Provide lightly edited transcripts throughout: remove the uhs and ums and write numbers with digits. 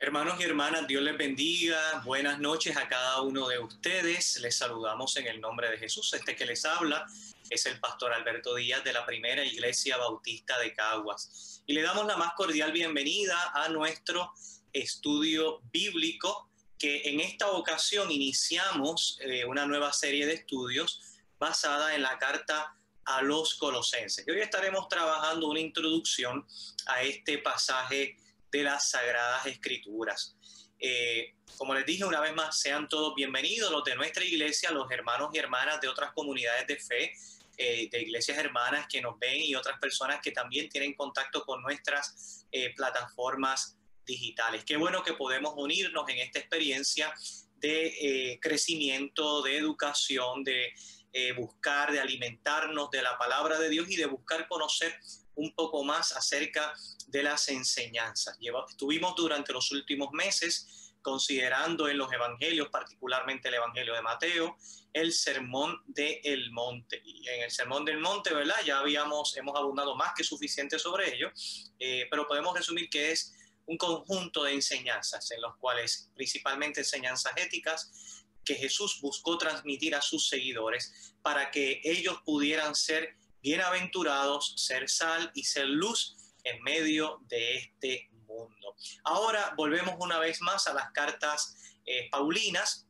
Hermanos y hermanas, Dios les bendiga. Buenas noches a cada uno de ustedes. Les saludamos en el nombre de Jesús. Este que les habla es el pastor Alberto Díaz de la Primera Iglesia Bautista de Caguas. Y le damos la más cordial bienvenida a nuestro estudio bíblico, que en esta ocasión iniciamos una nueva serie de estudios basada en la carta a los Colosenses. Y hoy estaremos trabajando una introducción a este pasaje de las Sagradas Escrituras. Como les dije una vez más, sean todos bienvenidos, los de nuestra iglesia, los hermanos y hermanas de otras comunidades de fe, de iglesias hermanas que nos ven y otras personas que también tienen contacto con nuestras plataformas digitales. Qué bueno que podemos unirnos en esta experiencia de crecimiento, de educación, de buscar, de alimentarnos de la palabra de Dios y de buscar conocer un poco más acerca de las enseñanzas. Estuvimos durante los últimos meses considerando en los evangelios, particularmente el evangelio de Mateo, el sermón del monte. Y en el sermón del monte, ¿verdad? Ya hemos abundado más que suficiente sobre ello, pero podemos resumir que es un conjunto de enseñanzas en los cuales, principalmente enseñanzas éticas, que Jesús buscó transmitir a sus seguidores para que ellos pudieran ser bienaventurados, ser sal y ser luz en medio de este mundo. Ahora volvemos una vez más a las cartas paulinas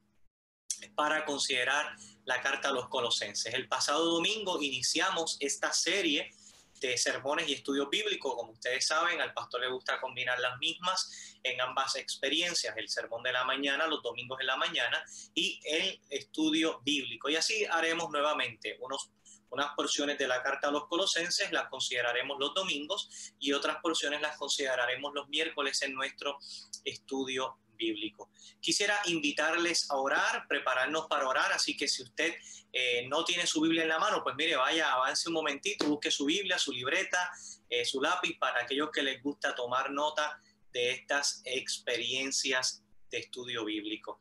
para considerar la carta a los Colosenses. El pasado domingo iniciamos esta serie de sermones y estudios bíblicos. Como ustedes saben, al pastor le gusta combinar las mismas en ambas experiencias, el sermón de la mañana, los domingos en la mañana, y el estudio bíblico. Y así haremos nuevamente unas porciones de la carta a los Colosenses, las consideraremos los domingos, y otras porciones las consideraremos los miércoles en nuestro estudio bíblico. Quisiera invitarles a orar, prepararnos para orar, así que si usted no tiene su Biblia en la mano, pues mire, vaya, avance un momentito, busque su Biblia, su libreta, su lápiz, para aquellos que les gusta tomar nota de estas experiencias de estudio bíblico.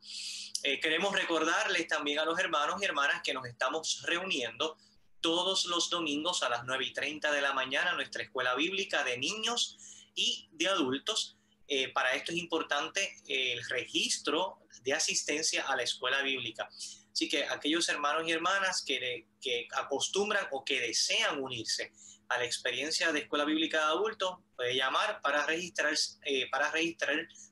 Queremos recordarles también a los hermanos y hermanas que nos estamos reuniendo todos los domingos a las 9:30 de la mañana, nuestra escuela bíblica de niños y de adultos. Para esto es importante el registro de asistencia a la escuela bíblica. Así que aquellos hermanos y hermanas que acostumbran o que desean unirse a la experiencia de escuela bíblica de adultos, puede llamar para registrar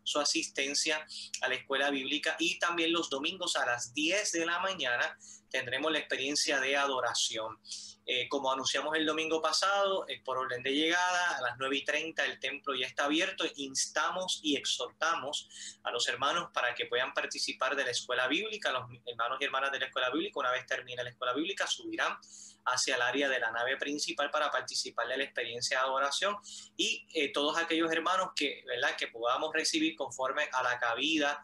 su asistencia a la escuela bíblica. Y también los domingos a las 10 de la mañana tendremos la experiencia de adoración. Como anunciamos el domingo pasado, por orden de llegada, a las 9:30 el templo ya está abierto. Instamos y exhortamos a los hermanos para que puedan participar de la escuela bíblica. Los hermanos y hermanas de la escuela bíblica, una vez termine la escuela bíblica, subirán hacia el área de la nave principal para participar de la experiencia de adoración. Y todos aquellos hermanos que podamos recibir conforme a la cabida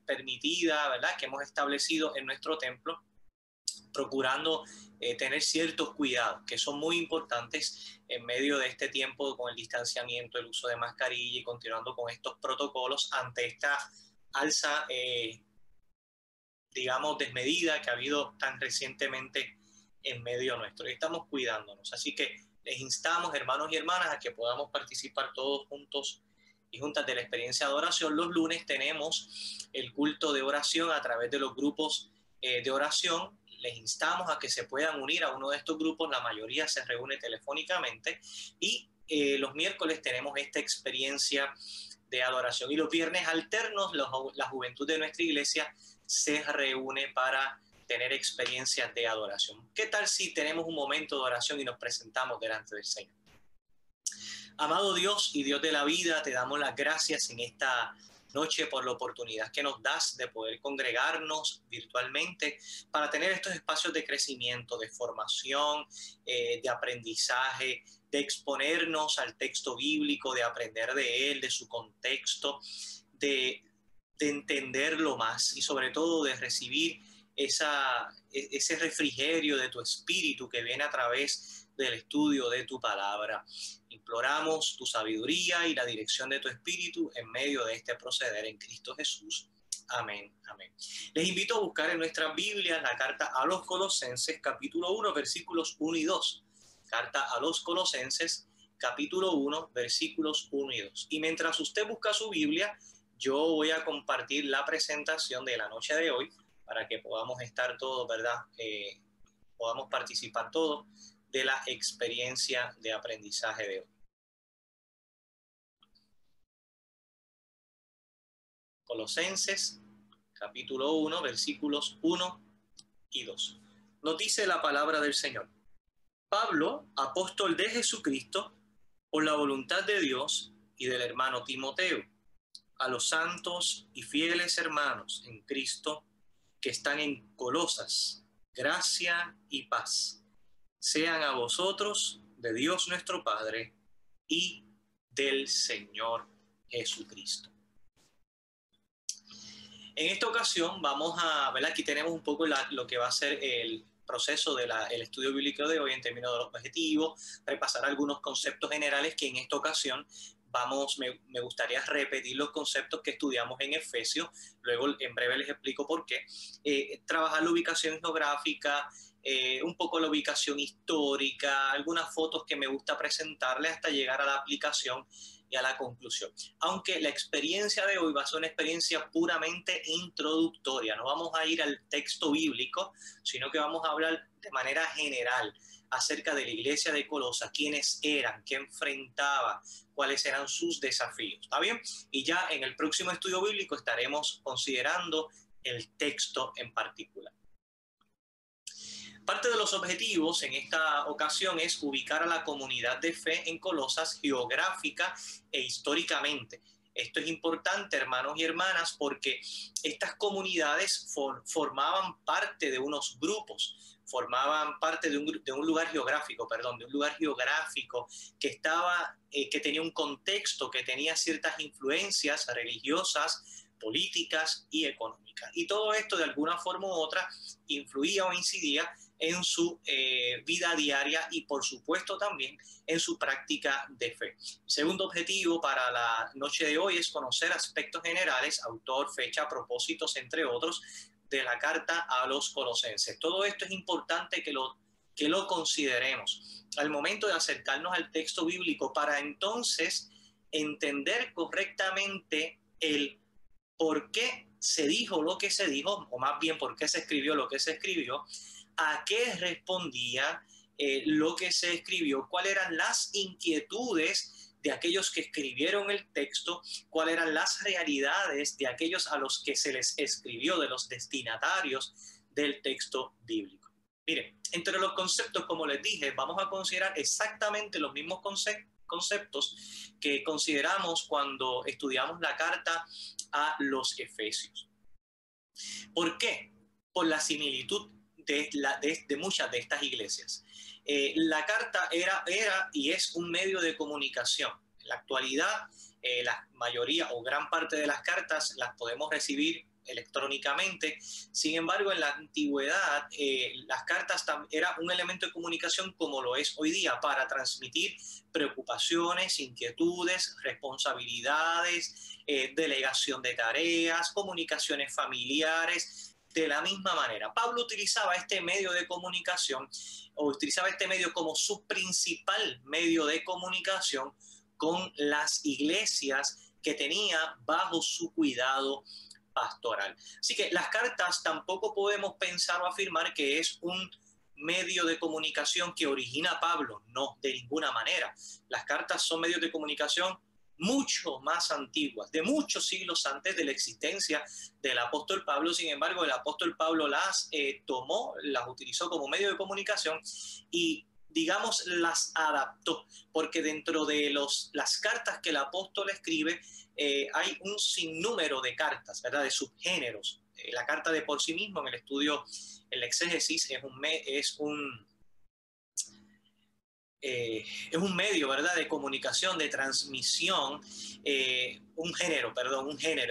permitida, ¿verdad?, que hemos establecido en nuestro templo, procurando tener ciertos cuidados que son muy importantes en medio de este tiempo con el distanciamiento, el uso de mascarilla y continuando con estos protocolos ante esta alza, desmedida que ha habido tan recientemente en medio nuestro. Y estamos cuidándonos. Así que les instamos, hermanos y hermanas, a que podamos participar todos juntos y juntas de la experiencia de adoración. Los lunes tenemos el culto de oración a través de los grupos de oración. Les instamos a que se puedan unir a uno de estos grupos. La mayoría se reúne telefónicamente. Y los miércoles tenemos esta experiencia de adoración. Y los viernes alternos, la juventud de nuestra iglesia se reúne para tener experiencias de adoración. ¿Qué tal si tenemos un momento de oración y nos presentamos delante del Señor? Amado Dios y Dios de la vida, te damos las gracias en esta noche por la oportunidad que nos das de poder congregarnos virtualmente para tener estos espacios de crecimiento, de formación, de aprendizaje, de exponernos al texto bíblico, de aprender de él, de su contexto, de entenderlo más y sobre todo de recibir ese refrigerio de tu espíritu que viene a través del estudio de tu palabra. Imploramos tu sabiduría y la dirección de tu espíritu en medio de este proceder en Cristo Jesús. Amén, amén. Les invito a buscar en nuestras Biblias la carta a los Colosenses, capítulo 1, versículos 1 y 2. Carta a los Colosenses, capítulo 1, versículos 1 y 2. Y mientras usted busca su Biblia, yo voy a compartir la presentación de la noche de hoy para que podamos estar todos, ¿verdad? Podamos participar todos de la experiencia de aprendizaje de hoy. Colosenses, capítulo 1, versículos 1 y 2. Nos dice la palabra del Señor. Pablo, apóstol de Jesucristo, por la voluntad de Dios y del hermano Timoteo, a los santos y fieles hermanos en Cristo que están en Colosas, gracia y paz sean a vosotros de Dios nuestro Padre y del Señor Jesucristo. En esta ocasión vamos a ver, aquí tenemos un poco lo que va a ser el proceso del estudio bíblico de hoy en términos de los objetivos, repasar algunos conceptos generales que en esta ocasión me gustaría repetir los conceptos que estudiamos en Efesios, luego en breve les explico por qué, trabajar la ubicación geográfica, un poco la ubicación histórica, algunas fotos que me gusta presentarles hasta llegar a la aplicación y a la conclusión. Aunque la experiencia de hoy va a ser una experiencia puramente introductoria, no vamos a ir al texto bíblico, sino que vamos a hablar de manera general acerca de la iglesia de Colosas, quiénes eran, qué enfrentaba, cuáles eran sus desafíos. ¿Está bien? Y ya en el próximo estudio bíblico estaremos considerando el texto en particular. Parte de los objetivos en esta ocasión es ubicar a la comunidad de fe en Colosas geográfica e históricamente. Esto es importante, hermanos y hermanas, porque estas comunidades formaban parte de unos grupos, formaban parte de un lugar geográfico, que tenía un contexto, que tenía ciertas influencias religiosas, políticas y económicas. Y todo esto de alguna forma u otra influía o incidía en su vida diaria y por supuesto también en su práctica de fe. El segundo objetivo para la noche de hoy es conocer aspectos generales, autor, fecha, propósitos, entre otros, de la carta a los colosenses. Todo esto es importante que lo consideremos al momento de acercarnos al texto bíblico para entonces entender correctamente el por qué se dijo lo que se dijo, o más bien por qué se escribió lo que se escribió, a qué respondía lo que se escribió, cuáles eran las inquietudes de aquellos que escribieron el texto, cuáles eran las realidades de aquellos a los que se les escribió, de los destinatarios del texto bíblico. Miren, entre los conceptos, como les dije, vamos a considerar exactamente los mismos conceptos que consideramos cuando estudiamos la carta a los Efesios. ¿Por qué? Por la similitud de muchas de estas iglesias. La carta era y es un medio de comunicación. En la actualidad, la mayoría o gran parte de las cartas las podemos recibir electrónicamente. Sin embargo, en la antigüedad, las cartas eran un elemento de comunicación como lo es hoy día, para transmitir preocupaciones, inquietudes, responsabilidades, delegación de tareas, comunicaciones familiares. De la misma manera, Pablo utilizaba este medio de comunicación, o utilizaba este medio como su principal medio de comunicación con las iglesias que tenía bajo su cuidado pastoral. Así que las cartas tampoco podemos pensar o afirmar que es un medio de comunicación que origina Pablo, no, de ninguna manera. Las cartas son medios de comunicación mucho más antiguas, de muchos siglos antes de la existencia del apóstol Pablo. Sin embargo, el apóstol Pablo las tomó, las utilizó como medio de comunicación y, digamos, las adaptó, porque dentro de las cartas que el apóstol escribe hay un sinnúmero de cartas, ¿verdad?, de subgéneros. La carta de por sí mismo, en el estudio, el exégesis, es un medio, ¿verdad?, de comunicación, de transmisión, un género,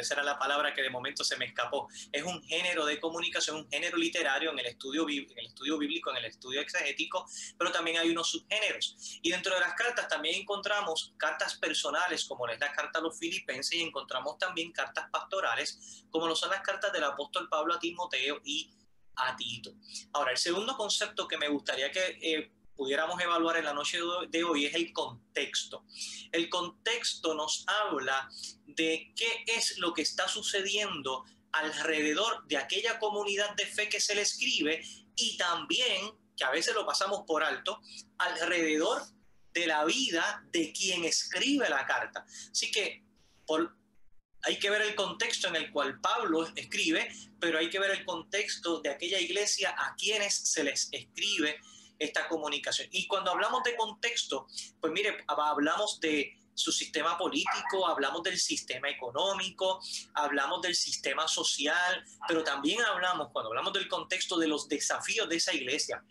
esa era la palabra que de momento se me escapó. Es un género de comunicación, un género literario en el estudio bíblico, en el estudio exegético, pero también hay unos subgéneros. Y dentro de las cartas también encontramos cartas personales, como es la carta a los filipenses, y encontramos también cartas pastorales, como lo son las cartas del apóstol Pablo a Timoteo y a Tito. Ahora, el segundo concepto que me gustaría que pudiéramos evaluar en la noche de hoy es el contexto. El contexto nos habla de qué es lo que está sucediendo alrededor de aquella comunidad de fe que se le escribe y también, que a veces lo pasamos por alto, alrededor de la vida de quien escribe la carta. Así que hay que ver el contexto en el cual Pablo escribe, pero hay que ver el contexto de aquella iglesia a quienes se les escribe esta comunicación. Y cuando hablamos de contexto, pues mire, hablamos de su sistema político, hablamos del sistema económico, hablamos del sistema social, pero también hablamos, cuando hablamos del contexto, de los desafíos de esa iglesia.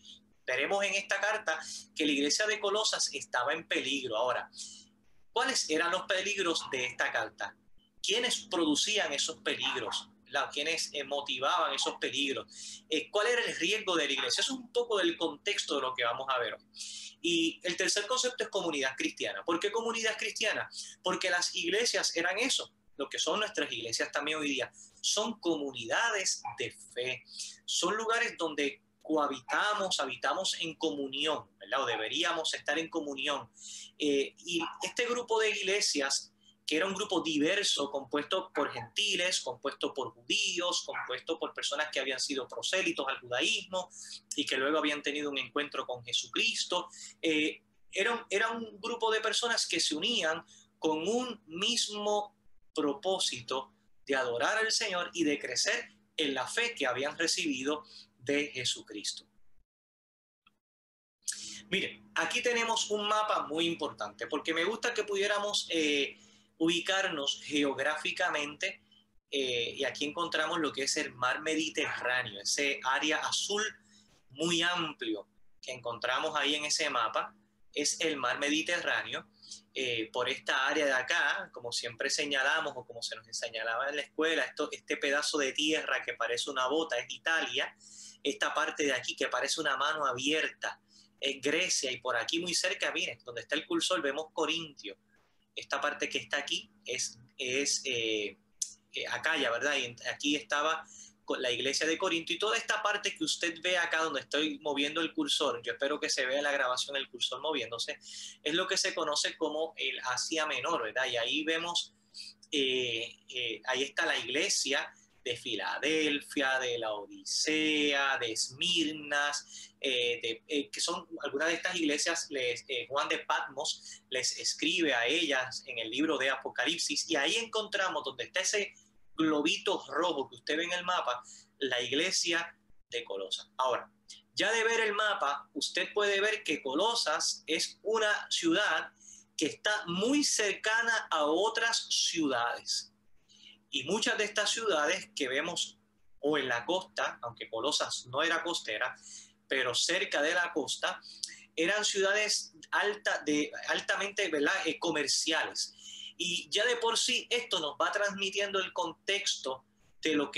Veremos en esta carta que la iglesia de Colosas estaba en peligro. Ahora, ¿cuáles eran los peligros de esta carta? ¿Quiénes producían esos peligros? ¿Quiénes motivaban esos peligros? ¿Cuál era el riesgo de la iglesia? Eso es un poco del contexto de lo que vamos a ver hoy. Y el tercer concepto es comunidad cristiana. ¿Por qué comunidad cristiana? Porque las iglesias eran eso, lo que son nuestras iglesias también hoy día. Son comunidades de fe. Son lugares donde habitamos en comunión, ¿verdad? O deberíamos estar en comunión. Y este grupo de iglesias, que era un grupo diverso, compuesto por gentiles, compuesto por judíos, compuesto por personas que habían sido prosélitos al judaísmo y que luego habían tenido un encuentro con Jesucristo. Era un grupo de personas que se unían con un mismo propósito de adorar al Señor y de crecer en la fe que habían recibido de Jesucristo. Miren, aquí tenemos un mapa muy importante porque me gusta que pudiéramos ubicarnos geográficamente y aquí encontramos lo que es el mar Mediterráneo, ese área azul muy amplio que encontramos ahí en ese mapa es el mar Mediterráneo. Por esta área de acá, como siempre señalamos o como se nos señalaba en la escuela, este pedazo de tierra que parece una bota es Italia, esta parte de aquí que parece una mano abierta es Grecia y por aquí muy cerca, miren, donde está el cursor vemos Corintio. Esta parte que está aquí es Acaya, ¿verdad? Y aquí estaba la iglesia de Corinto y toda esta parte que usted ve acá donde estoy moviendo el cursor, yo espero que se vea en la grabación el cursor moviéndose, es lo que se conoce como el Asia Menor, ¿verdad? Y ahí vemos, ahí está la iglesia de Filadelfia, de la Odisea, de Esmirnas, que son algunas de estas iglesias, Juan de Patmos les escribe a ellas en el libro de Apocalipsis y ahí encontramos donde está ese globito rojo que usted ve en el mapa, la iglesia de Colosas. Ahora, ya de ver el mapa, usted puede ver que Colosas es una ciudad que está muy cercana a otras ciudades. Y muchas de estas ciudades que vemos o en la costa, aunque Colosas no era costera, pero cerca de la costa, eran ciudades altamente, ¿verdad?, comerciales. Y ya de por sí esto nos va transmitiendo el contexto a lo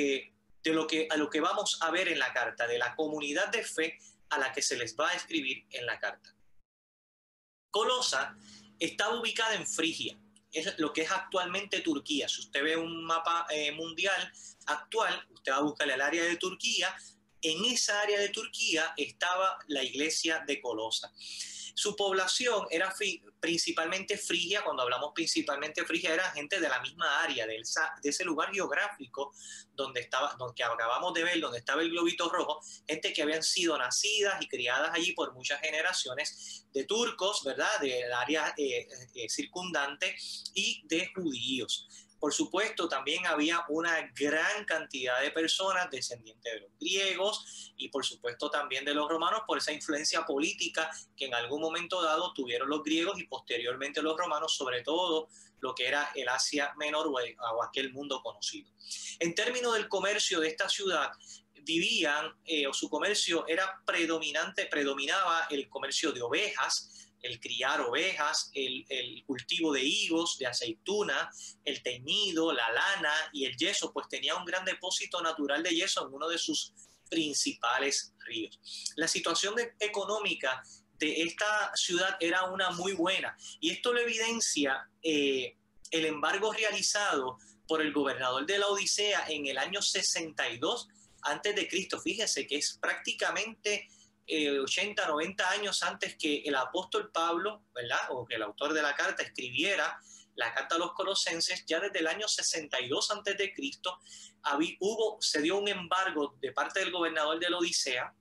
que vamos a ver en la carta, de la comunidad de fe a la que se les va a escribir en la carta. Colosa está ubicada en Frigia, es lo que es actualmente Turquía. Si usted ve un mapa mundial actual, usted va a buscar el área de Turquía. En esa área de Turquía estaba la iglesia de Colosa. Su población era principalmente frigia. Cuando hablamos principalmente frigia, era gente de la misma área, de ese lugar geográfico donde que acabamos de ver, donde estaba el globito rojo, gente que habían sido nacidas y criadas allí por muchas generaciones de turcos, ¿verdad?, del área circundante y de judíos. Por supuesto, también había una gran cantidad de personas descendientes de los griegos y por supuesto también de los romanos por esa influencia política que en algún momento dado tuvieron los griegos y posteriormente los romanos, sobre todo lo que era el Asia Menor o aquel mundo conocido. En términos del comercio de esta ciudad, o su comercio predominaba el comercio de ovejas, el criar ovejas, el cultivo de higos, de aceituna, el teñido, la lana y el yeso, pues tenía un gran depósito natural de yeso en uno de sus principales ríos. La situación económica de esta ciudad era una muy buena y esto lo evidencia el embargo realizado por el gobernador de la Odisea en el año 62 a.C. Fíjese que es prácticamente 80, 90 años antes que el apóstol Pablo, ¿verdad? O que el autor de la carta escribiera la carta a los Colosenses. Ya desde el año 62 antes de Cristo se dio un embargo de parte del gobernador de la Odisea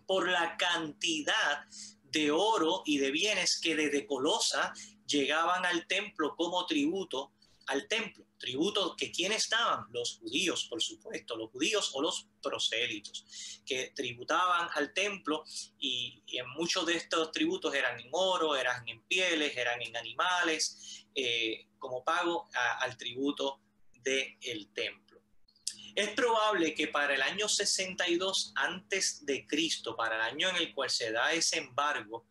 por la cantidad de oro y de bienes que desde Colosa llegaban al templo como tributo al templo. Tributos que ¿quiénes estaban? Los judíos, por supuesto, los judíos o los prosélitos, que tributaban al templo, y en muchos de estos tributos eran en oro, eran en pieles, eran en animales, como pago al tributo del templo. Es probable que para el año 62 antes de Cristo, para el año en el cual se da ese embargo,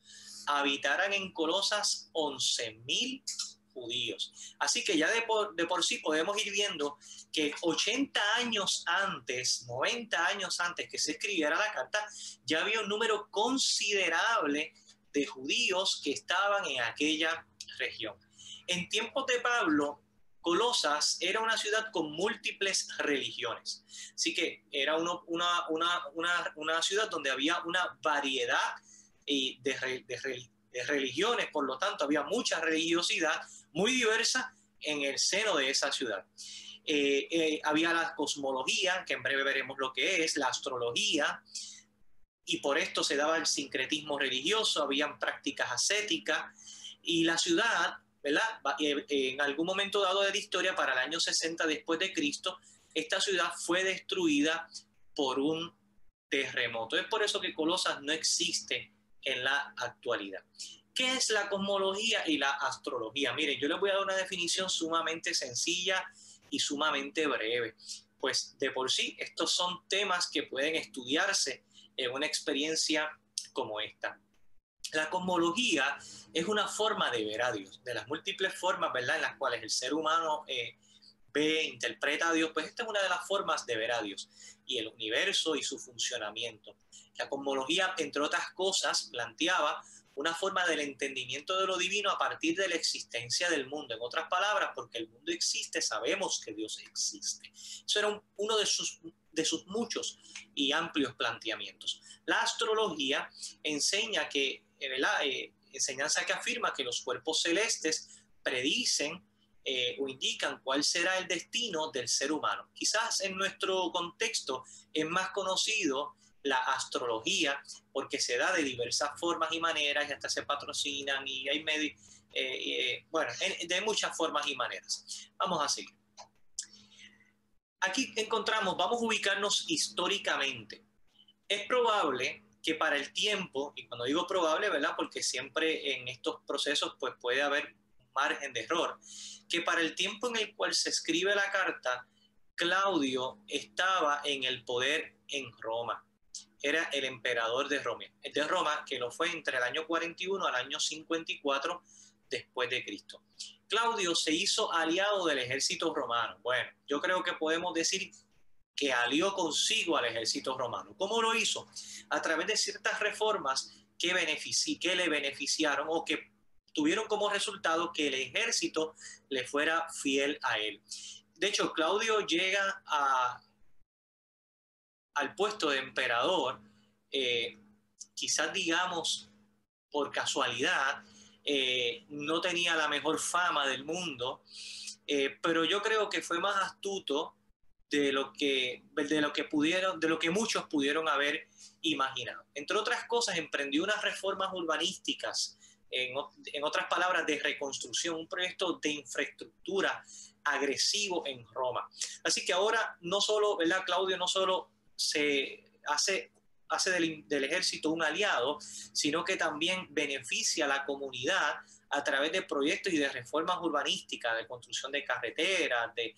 habitaran en Colosas 11.000 judíos. Así que ya de por sí podemos ir viendo que 80 años antes, 90 años antes que se escribiera la carta, ya había un número considerable de judíos que estaban en aquella región. En tiempos de Pablo, Colosas era una ciudad con múltiples religiones. Así que era una ciudad donde había una variedad de religiones, por lo tanto había mucha religiosidad muy diversa en el seno de esa ciudad. Había la cosmología, que en breve veremos lo que es, la astrología, y por esto se daba el sincretismo religioso, habían prácticas ascéticas, y la ciudad, ¿verdad? En algún momento dado de la historia, para el año 60 después de Cristo, esta ciudad fue destruida por un terremoto. Es por eso que Colosas no existe en la actualidad. ¿Qué es la cosmología y la astrología? Miren, yo les voy a dar una definición sumamente sencilla y sumamente breve. Pues de por sí, estos son temas que pueden estudiarse en una experiencia como esta. La cosmología es una forma de ver a Dios, de las múltiples formas, ¿verdad?, en las cuales el ser humano ve, interpreta a Dios. Pues esta es una de las formas de ver a Dios y el universo y su funcionamiento. La cosmología, entre otras cosas, planteaba una forma del entendimiento de lo divino a partir de la existencia del mundo. En otras palabras, porque el mundo existe, sabemos que Dios existe. Eso era uno de sus muchos y amplios planteamientos. La astrología enseña que, enseñanza que afirma que los cuerpos celestes predicen o indican cuál será el destino del ser humano. Quizás en nuestro contexto es más conocido la astrología porque se da de diversas formas y maneras, y hasta se patrocinan y hay de muchas formas y maneras. Vamos a seguir. Aquí encontramos, vamos a ubicarnos históricamente. Es probable que para el tiempo, y cuando digo probable, ¿verdad?, porque siempre en estos procesos pues puede haber un margen de error, que para el tiempo en el cual se escribe la carta, Claudio estaba en el poder en Roma. Era el emperador de Roma, que lo fue entre el año 41 al año 54 después de Cristo. Claudio se hizo aliado del ejército romano. Bueno, yo creo que podemos decir que alió consigo al ejército romano. ¿Cómo lo hizo? A través de ciertas reformas que le beneficiaron o que tuvieron como resultado que el ejército le fuera fiel a él. De hecho, Claudio llega al puesto de emperador, quizás digamos por casualidad, no tenía la mejor fama del mundo, pero yo creo que fue más astuto de lo que muchos pudieron haber imaginado. Entre otras cosas, emprendió unas reformas urbanísticas, en otras palabras, de reconstrucción, un proyecto de infraestructura agresivo en Roma. Así que ahora no solo, ¿verdad?, Claudio no solo se hace del ejército un aliado, sino que también beneficia a la comunidad a través de proyectos y de reformas urbanísticas, de construcción de carreteras, de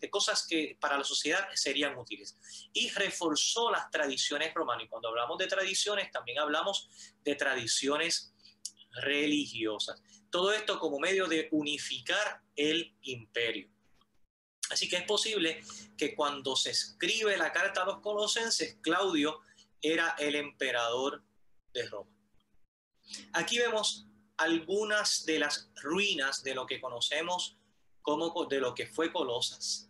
cosas que para la sociedad serían útiles. Y reforzó las tradiciones romanas. Y cuando hablamos de tradiciones, también hablamos de tradiciones religiosas. Todo esto como medio de unificar el imperio. Así que es posible que cuando se escribe la carta a los Colosenses, Claudio era el emperador de Roma. Aquí vemos algunas de las ruinas de lo que conocemos como de lo que fue Colosas,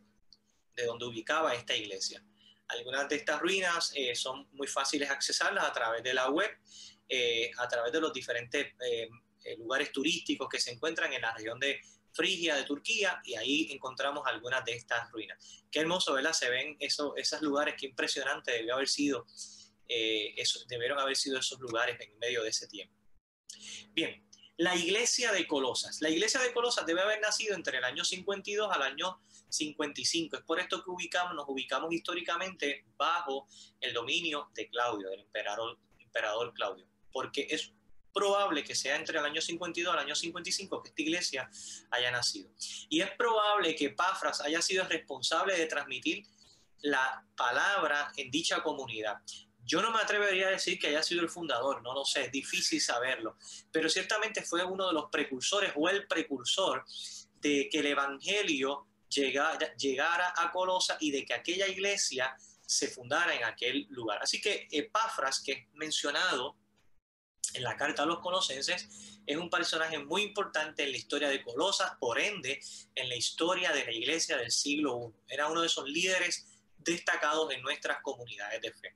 de donde ubicaba esta iglesia. Algunas de estas ruinas son muy fáciles de accesarlas a través de la web, a través de los diferentes lugares turísticos que se encuentran en la región de Frigia, de Turquía, y ahí encontramos algunas de estas ruinas. Qué hermoso, ¿verdad? Se ven esos lugares, qué impresionante debieron haber sido esos lugares en medio de ese tiempo. Bien, la iglesia de Colosas. La iglesia de Colosas debe haber nacido entre el año 52 al año 55. Es por esto que nos ubicamos históricamente bajo el dominio de Claudio, del emperador Claudio, porque es probable que sea entre el año 52 al año 55 que esta iglesia haya nacido. Y es probable que Epafras haya sido responsable de transmitir la palabra en dicha comunidad. Yo no me atrevería a decir que haya sido el fundador, no lo sé, es difícil saberlo, pero ciertamente fue uno de los precursores o el precursor de que el evangelio llegara a Colosas y de que aquella iglesia se fundara en aquel lugar. Así que Epafras, que es mencionado en la carta a los colosenses, es un personaje muy importante en la historia de Colosas, por ende, en la historia de la iglesia del siglo I. Era uno de esos líderes destacados en nuestras comunidades de fe.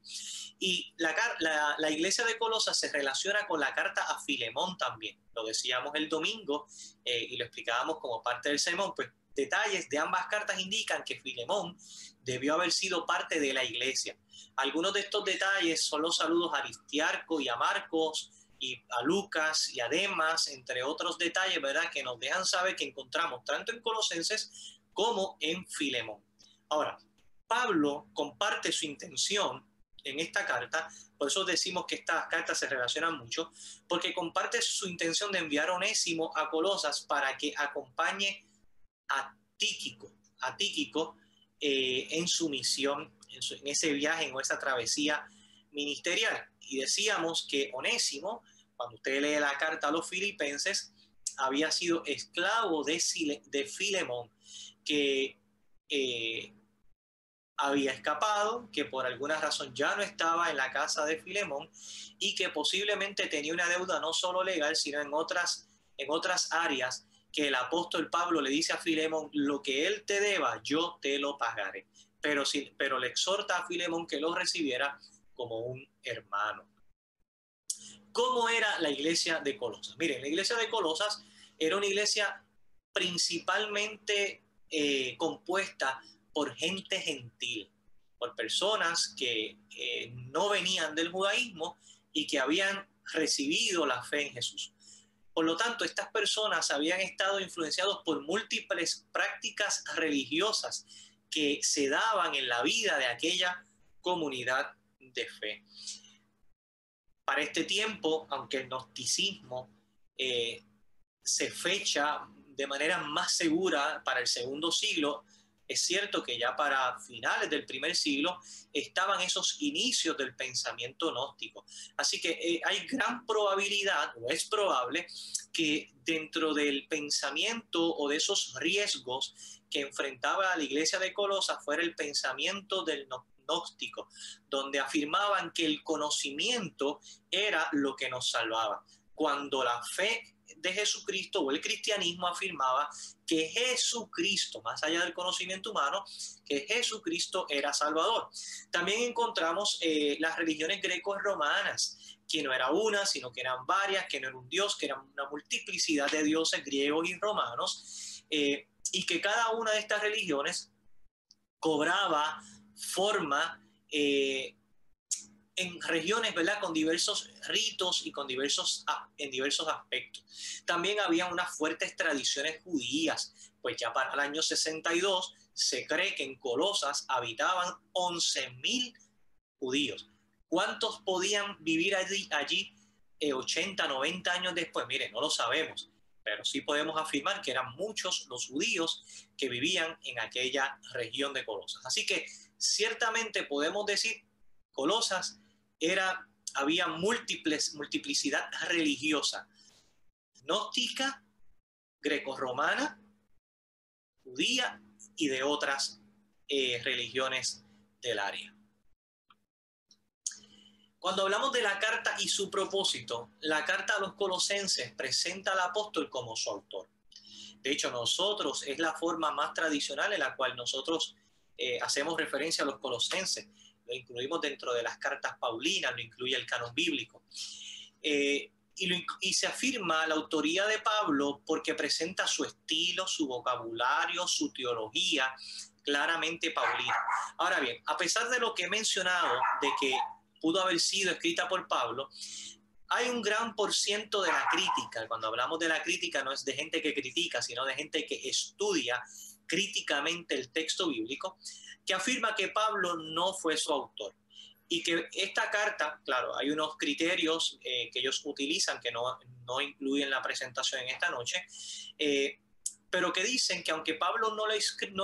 Y la iglesia de Colosas se relaciona con la carta a Filemón también. Lo decíamos el domingo y lo explicábamos como parte del sermón, pues detalles de ambas cartas indican que Filemón debió haber sido parte de la iglesia. Algunos de estos detalles son los saludos a Aristarco y a Marcos, y a Lucas y a Demas, entre otros detalles, ¿verdad?, que nos dejan saber que encontramos tanto en Colosenses como en Filemón. Ahora, Pablo comparte su intención en esta carta, por eso decimos que estas cartas se relacionan mucho, porque comparte su intención de enviar a Onésimo a Colosas para que acompañe a Tíquico en su misión, en ese viaje, en esa travesía ministerial. Y decíamos que Onésimo, cuando usted lee la carta a los filipenses, había sido esclavo de Filemón, que había escapado, que por alguna razón ya no estaba en la casa de Filemón y que posiblemente tenía una deuda no solo legal, sino en otras áreas, que el apóstol Pablo le dice a Filemón: lo que él te deba, yo te lo pagaré. Pero le exhorta a Filemón que lo recibiera como un hermano. ¿Cómo era la iglesia de Colosas? Miren, la iglesia de Colosas era una iglesia principalmente compuesta por gente gentil, por personas que no venían del judaísmo y que habían recibido la fe en Jesús. Por lo tanto, estas personas habían estado influenciados por múltiples prácticas religiosas que se daban en la vida de aquella comunidad de fe. Para este tiempo, aunque el gnosticismo se fecha de manera más segura para el segundo siglo, es cierto que ya para finales del primer siglo estaban esos inicios del pensamiento gnóstico. Así que hay gran probabilidad, o es probable, que dentro del pensamiento o de esos riesgos que enfrentaba la iglesia de Colosas fuera el pensamiento del gnóstico, donde afirmaban que el conocimiento era lo que nos salvaba, cuando la fe de Jesucristo o el cristianismo afirmaba que Jesucristo, más allá del conocimiento humano, que Jesucristo era Salvador. También encontramos las religiones greco-romanas, que no era una, sino que eran varias, que no era un dios, que era una multiplicidad de dioses griegos y romanos, y que cada una de estas religiones cobraba forma en regiones, ¿verdad?, con diversos ritos y en diversos aspectos. También había unas fuertes tradiciones judías, pues ya para el año 62 se cree que en Colosas habitaban 11.000 judíos. ¿Cuántos podían vivir allí 80, 90 años después? Mire, no lo sabemos, pero sí podemos afirmar que eran muchos los judíos que vivían en aquella región de Colosas. Así que ciertamente podemos decir Colosas había multiplicidad religiosa, gnóstica, grecorromana, judía y de otras religiones del área. Cuando hablamos de la carta y su propósito, la carta a los colosenses presenta al apóstol como su autor. De hecho, es la forma más tradicional en la cual nosotros hacemos referencia a los colosenses. lo incluimos dentro de las cartas paulinas, lo incluye el canon bíblico. Y se afirma la autoría de Pablo porque presenta su estilo, su vocabulario, su teología claramente paulina. Ahora bien, a pesar de lo que he mencionado, de que pudo haber sido escrita por Pablo, hay un gran porciento de la crítica. Cuando hablamos de la crítica no es de gente que critica, sino de gente que estudia críticamente el texto bíblico, que afirma que Pablo no fue su autor. Y que esta carta, claro, hay unos criterios que ellos utilizan que no incluyen la presentación en esta noche, pero que dicen que aunque Pablo no la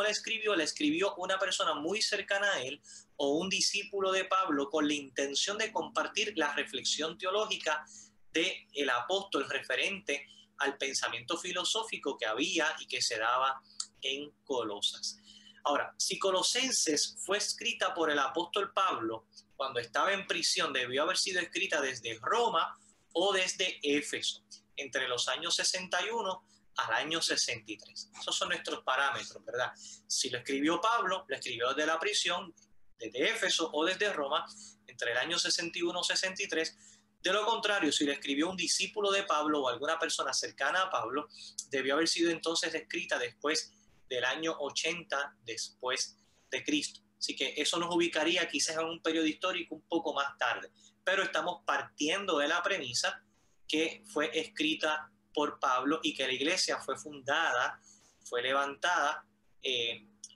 escribió una persona muy cercana a él o un discípulo de Pablo con la intención de compartir la reflexión teológica del apóstol referente al pensamiento filosófico que había y que se daba en Colosas. Ahora, si Colosenses fue escrita por el apóstol Pablo cuando estaba en prisión, debió haber sido escrita desde Roma o desde Éfeso, entre los años 61 al año 63. Esos son nuestros parámetros, ¿verdad? Si lo escribió Pablo, lo escribió desde la prisión, desde Éfeso o desde Roma, entre el año 61 y 63. De lo contrario, si lo escribió un discípulo de Pablo o alguna persona cercana a Pablo, debió haber sido entonces escrita después del año 80 después de Cristo. Así que eso nos ubicaría quizás en un periodo histórico un poco más tarde. Pero estamos partiendo de la premisa que fue escrita por Pablo y que la iglesia fue fundada, fue levantada,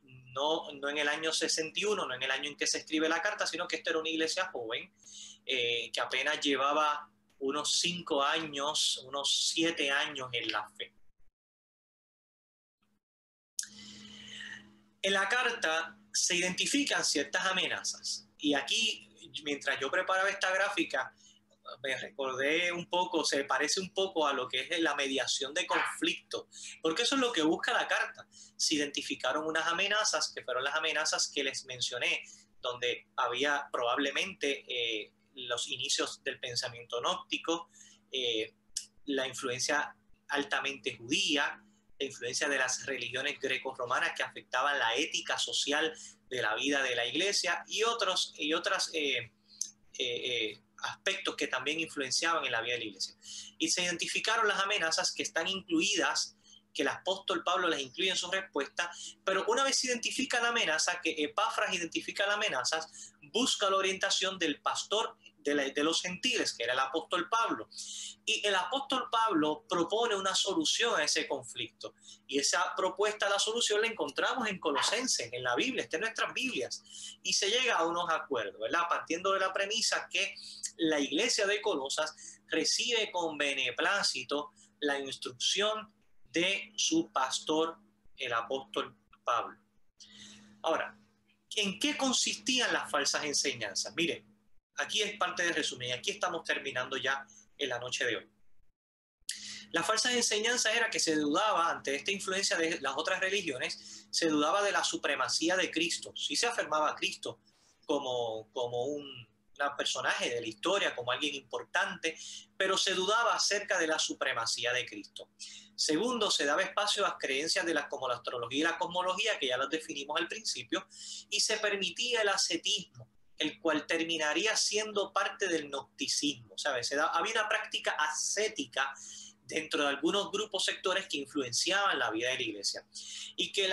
no en el año 61, no en el año en que se escribe la carta, sino que esta era una iglesia joven que apenas llevaba unos 5 años, unos 7 años en la fe. En la carta se identifican ciertas amenazas y aquí, mientras yo preparaba esta gráfica, me recordé un poco, se parece un poco a lo que es la mediación de conflicto, porque eso es lo que busca la carta. Se identificaron unas amenazas que fueron las amenazas que les mencioné, donde había probablemente los inicios del pensamiento gnóstico, la influencia altamente judía, la influencia de las religiones greco-romanas que afectaban la ética social de la vida de la iglesia y otras aspectos que también influenciaban en la vida de la iglesia. Y se identificaron las amenazas que están incluidas, que el apóstol Pablo les incluye en su respuesta, pero una vez se identifica la amenaza, que Epafras identifica las amenazas, busca la orientación del pastor de los gentiles, que era el apóstol Pablo. Y el apóstol Pablo propone una solución a ese conflicto. Y esa propuesta, la solución, la encontramos en Colosenses, en la Biblia, está en nuestras Biblias. Y se llega a unos acuerdos, ¿verdad? Partiendo de la premisa que la iglesia de Colosas recibe con beneplácito la instrucción de su pastor, el apóstol Pablo. Ahora, ¿en qué consistían las falsas enseñanzas? Miren, aquí es parte del resumen, y aquí estamos terminando ya en la noche de hoy. Las falsas enseñanzas era que se dudaba, ante esta influencia de las otras religiones, se dudaba de la supremacía de Cristo. Sí se afirmaba a Cristo como un personaje de la historia, como alguien importante, pero se dudaba acerca de la supremacía de Cristo. Segundo, se daba espacio a las creencias como la astrología y la cosmología, que ya las definimos al principio, y se permitía el ascetismo, el cual terminaría siendo parte del gnosticismo, ¿sabes? Había una práctica ascética dentro de algunos grupos, sectores que influenciaban la vida de la iglesia. ¿Y qué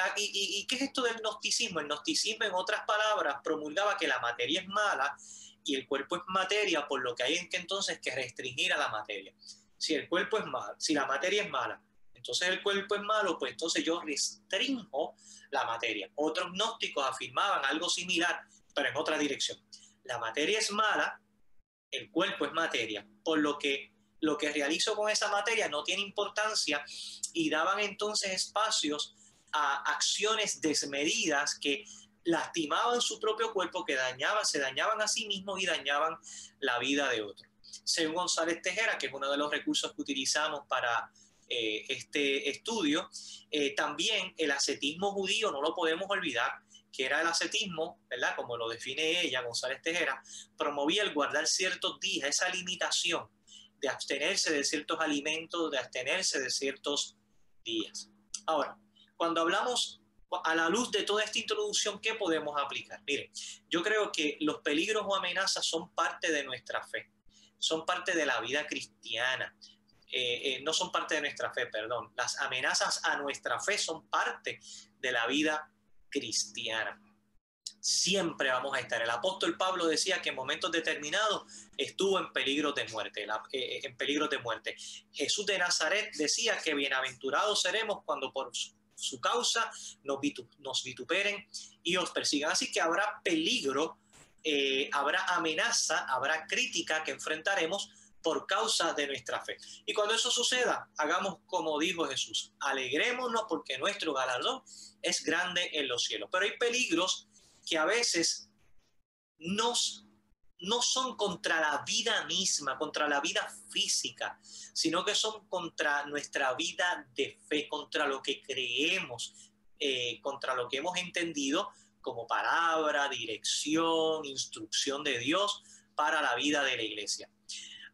es esto del gnosticismo? El gnosticismo, en otras palabras, promulgaba que la materia es mala y el cuerpo es materia, por lo que hay entonces que restringir a la materia. Si el cuerpo es malo, si la materia es mala, entonces el cuerpo es malo, pues entonces yo restringo la materia. Otros gnósticos afirmaban algo similar, pero en otra dirección. La materia es mala, el cuerpo es materia, por lo que realizo con esa materia no tiene importancia, y daban entonces espacios a acciones desmedidas que lastimaban su propio cuerpo, que se dañaban a sí mismos y dañaban la vida de otros. Según González Tejera, que es uno de los recursos que utilizamos para este estudio, también el ascetismo judío no lo podemos olvidar, que era el ascetismo, ¿verdad? Como lo define ella, González Tejera, promovía el guardar ciertos días, esa limitación de abstenerse de ciertos alimentos, de abstenerse de ciertos días. Ahora, cuando hablamos a la luz de toda esta introducción, ¿qué podemos aplicar? Mire, yo creo que los peligros o amenazas son parte de nuestra fe, son parte de la vida cristiana. No son parte de nuestra fe, perdón. Las amenazas a nuestra fe son parte de la vida cristiana. Siempre vamos a estar. El apóstol Pablo decía que en momentos determinados estuvo en peligro de muerte, en peligro de muerte. Jesús de Nazaret decía que bienaventurados seremos cuando por su causa nos vituperen y os persigan. Así que habrá peligro, habrá amenaza, habrá crítica que enfrentaremos por causa de nuestra fe. Y cuando eso suceda, hagamos como dijo Jesús, alegrémonos porque nuestro galardón es grande en los cielos. Pero hay peligros que a veces no son contra la vida misma, contra la vida física, sino que son contra nuestra vida de fe, contra lo que creemos, contra lo que hemos entendido como palabra, dirección, instrucción de Dios para la vida de la iglesia.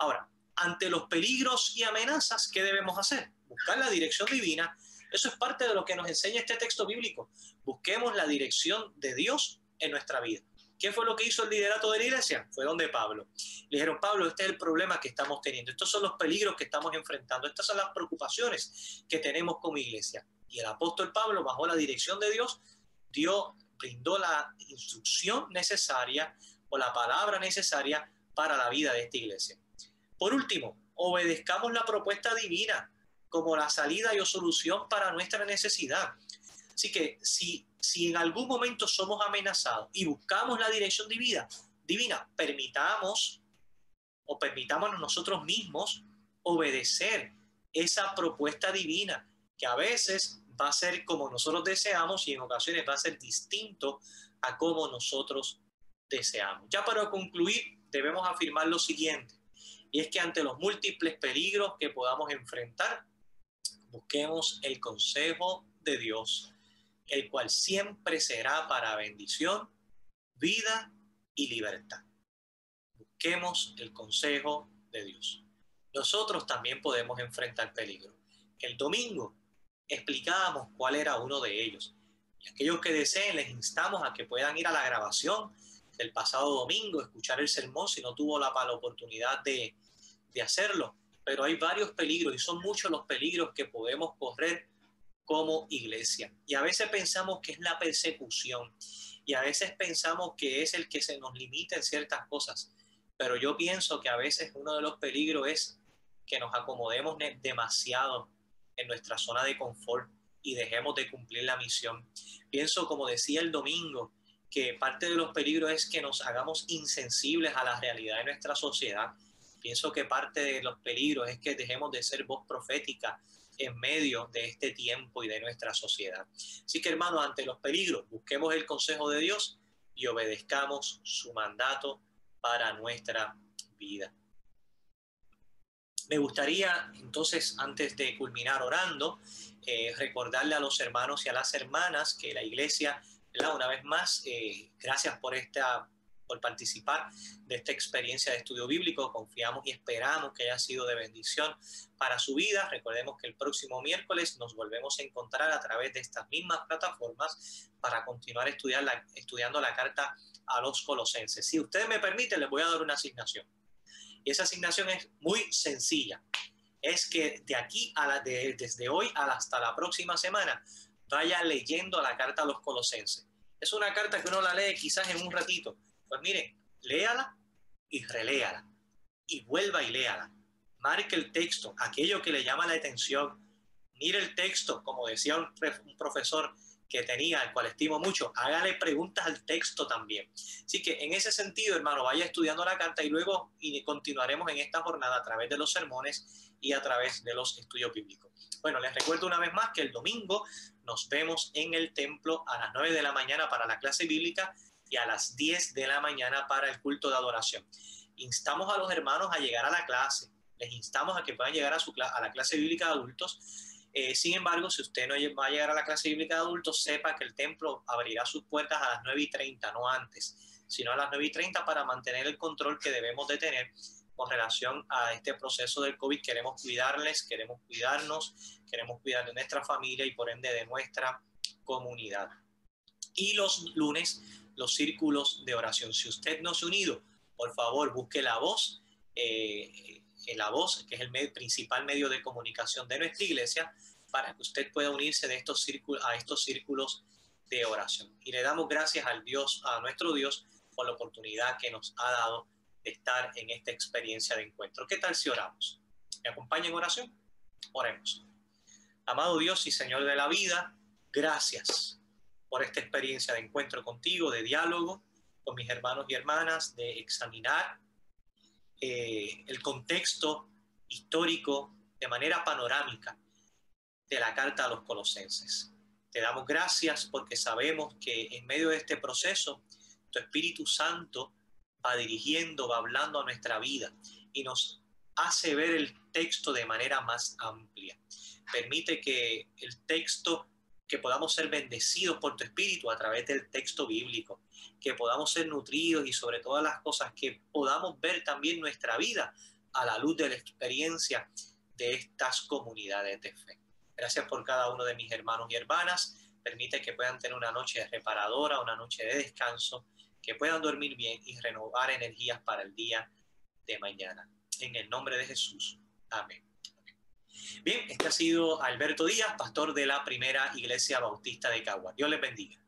Ahora, ante los peligros y amenazas, ¿qué debemos hacer? Buscar la dirección divina. Eso es parte de lo que nos enseña este texto bíblico. Busquemos la dirección de Dios en nuestra vida. ¿Qué fue lo que hizo el liderato de la iglesia? Fue donde Pablo. Le dijeron, Pablo, este es el problema que estamos teniendo. Estos son los peligros que estamos enfrentando. Estas son las preocupaciones que tenemos como iglesia. Y el apóstol Pablo, bajo la dirección de Dios, brindó la instrucción necesaria o la palabra necesaria para la vida de esta iglesia. Por último, obedezcamos la propuesta divina como la salida y o solución para nuestra necesidad. Así que si en algún momento somos amenazados y buscamos la dirección divina, permitámonos nosotros mismos obedecer esa propuesta divina, que a veces va a ser como nosotros deseamos y en ocasiones va a ser distinto a como nosotros deseamos. Ya para concluir, debemos afirmar lo siguiente, y es que ante los múltiples peligros que podamos enfrentar, busquemos el consejo de Dios, el cual siempre será para bendición, vida y libertad. Busquemos el consejo de Dios. Nosotros también podemos enfrentar peligro. El domingo explicábamos cuál era uno de ellos. Y aquellos que deseen, les instamos a que puedan ir a la grabación del pasado domingo, escuchar el sermón si no tuvo la oportunidad de hacerlo. Pero hay varios peligros y son muchos los peligros que podemos correr como iglesia. Y a veces pensamos que es la persecución y a veces pensamos que es el que se nos limita en ciertas cosas. Pero yo pienso que a veces uno de los peligros es que nos acomodemos demasiado en nuestra zona de confort y dejemos de cumplir la misión. Pienso, como decía el domingo, que parte de los peligros es que nos hagamos insensibles a la realidad de nuestra sociedad. Pienso que parte de los peligros es que dejemos de ser voz profética en medio de este tiempo y de nuestra sociedad. Así que, hermanos, ante los peligros, busquemos el consejo de Dios y obedezcamos su mandato para nuestra vida. Me gustaría, entonces, antes de culminar orando, recordarle a los hermanos y a las hermanas que la iglesia, ¿verdad? Una vez más, gracias por participar de esta experiencia de estudio bíblico. Confiamos y esperamos que haya sido de bendición para su vida. Recordemos que el próximo miércoles nos volvemos a encontrar a través de estas mismas plataformas para continuar estudiando la carta a los Colosenses. Si ustedes me permiten, les voy a dar una asignación. Y esa asignación es muy sencilla. Es que desde hoy hasta la próxima semana vaya leyendo la carta a los Colosenses. Es una carta que uno la lee quizás en un ratito. Pues mire, léala y reléala y vuelva y léala. Marque el texto, aquello que le llama la atención. Mire el texto, como decía un profesor que tenía, al cual estimo mucho, hágale preguntas al texto también. Así que en ese sentido, hermano, vaya estudiando la carta y luego continuaremos en esta jornada a través de los sermones y a través de los estudios bíblicos. Bueno, les recuerdo una vez más que el domingo nos vemos en el templo a las 9 de la mañana para la clase bíblica y a las 10 de la mañana para el culto de adoración. Instamos a los hermanos a llegar a la clase, les instamos a que puedan llegar a la clase bíblica de adultos. Sin embargo, si usted no va a llegar a la clase bíblica de adultos, sepa que el templo abrirá sus puertas a las 9:30, no antes, sino a las 9:30 para mantener el control que debemos de tener con relación a este proceso del COVID. Queremos cuidarles, queremos cuidarnos, queremos cuidar de nuestra familia y por ende de nuestra comunidad. Y los lunes, los círculos de oración. Si usted no se ha unido, por favor, busque La Voz, que es el principal medio de comunicación de nuestra iglesia, para que usted pueda unirse a estos círculos de oración. Y le damos gracias a nuestro Dios, por la oportunidad que nos ha dado de estar en esta experiencia de encuentro. ¿Qué tal si oramos? ¿Me acompaña en oración? Oremos. Amado Dios y Señor de la vida, gracias por esta experiencia de encuentro contigo, de diálogo con mis hermanos y hermanas, de examinar el contexto histórico de manera panorámica de la carta a los Colosenses. Te damos gracias porque sabemos que en medio de este proceso tu Espíritu Santo va dirigiendo, va hablando a nuestra vida y nos hace ver el texto de manera más amplia. Permite que el texto, que podamos ser bendecidos por tu Espíritu a través del texto bíblico, que podamos ser nutridos y sobre todas las cosas que podamos ver también nuestra vida a la luz de la experiencia de estas comunidades de fe. Gracias por cada uno de mis hermanos y hermanas. Permite que puedan tener una noche reparadora, una noche de descanso, que puedan dormir bien y renovar energías para el día de mañana. En el nombre de Jesús. Amén. Bien, este ha sido Alberto Díaz, pastor de la Primera Iglesia Bautista de Caguas. Dios les bendiga.